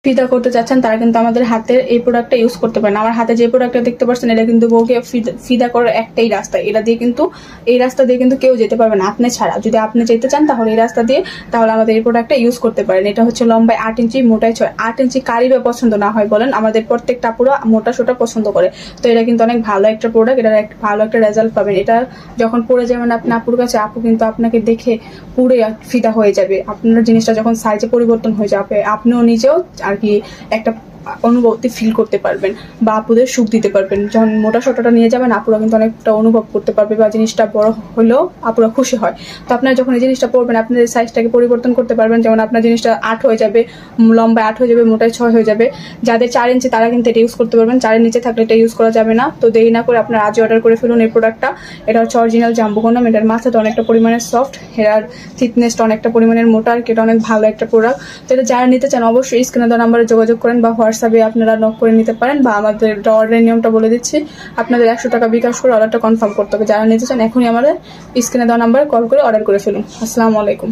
ফিদা করতে চাচ্ছেন তারা কিন্তু আমাদের হাতের এই প্রোডাক্টটা ইউজ করতে পারেন। আমার হাতে যে প্রোডাক্টটা দেখতে পাচ্ছেন এটা কিন্তু বউকে ফিদা করার একটাই রাস্তা। এটা দিয়ে কিন্তু এই রাস্তা দিয়ে কিন্তু কেউ যেতে পারবে না আপনি ছাড়া। যদি আপনি যেতে চান তাহলে এই রাস্তা দিয়ে তাহলে আমাদের এই প্রোডাক্টটা ইউজ করতে পারেন। এটা হচ্ছে লম্বায় 8 ইঞ্চি, মোটায় 6। 8 ইঞ্চি কারই বা পছন্দ না হয় বলেন, আমাদের প্রত্যেকটা আপুরা মোটা সোটা পছন্দ করে। তো এটা কিন্তু অনেক ভালো একটা প্রোডাক্ট, এটার ভালো একটা রেজাল্ট পাবেন। এটা যখন পরে যাবেন আপনি আপুর কাছে, আপু কিন্তু আপনাকে দেখে পুরো ফিদা হয়ে যাবে। আপনার জিনিসটা যখন সাইজে পরিবর্তন হয়ে যাবে আপনিও নিজেও আর কি একটা অনুভূতি ফিল করতে পারবেন বা আপুদের সুখ দিতে পারবেন। যখন মোটা সোটাটা নিয়ে যাবেন আপুরা কিন্তু অনেকটা অনুভব করতে পারবে বা জিনিসটা বড় হলেও আপুরা খুশি হয়। তো আপনারা যখন এই জিনিসটা পরবেন আপনাদের সাইজটাকে পরিবর্তন করতে পারবেন। যেমন আপনার জিনিসটা 8 হয়ে যাবে, লম্বায় 8 হয়ে যাবে, মোটায় 6 হয়ে যাবে। যাদের 4 ইঞ্চি তারা কিন্তু এটা ইউজ করতে পারবেন, 4-এর নিচে থাকলে এটা ইউজ করা যাবে না। তো দেরি না করে আপনারা আজই অর্ডার করে ফেলুন এই প্রোডাক্টটা। এটা হচ্ছে অরিজিনাল জাম্বো কন্ডম। এটার মাথাটা অনেকটা পরিমাণে সফট, এটার থিকনেসটা অনেকটা পরিমাণের মোটা, আর এটা অনেক ভালো একটা প্রোডাক্ট। তো এটা যারা নিতে চান অবশ্যই স্ক্রিনে দেওয়া নাম্বারে যোগাযোগ করেন বা হোয়াটসঅ্যাপে আপনারা নক করে নিতে পারেন। বা আমাদের অর্ডারের নিয়মটা বলে দিচ্ছি, আপনাদের 100 টাকা বিকাশ করে অর্ডারটা কনফার্ম করতে হবে। যারা নিতে চান এখনই আমাদের স্ক্রিনে দেওয়া নাম্বারে কল করে অর্ডার করে ফেলুন। আসসালামু আলাইকুম।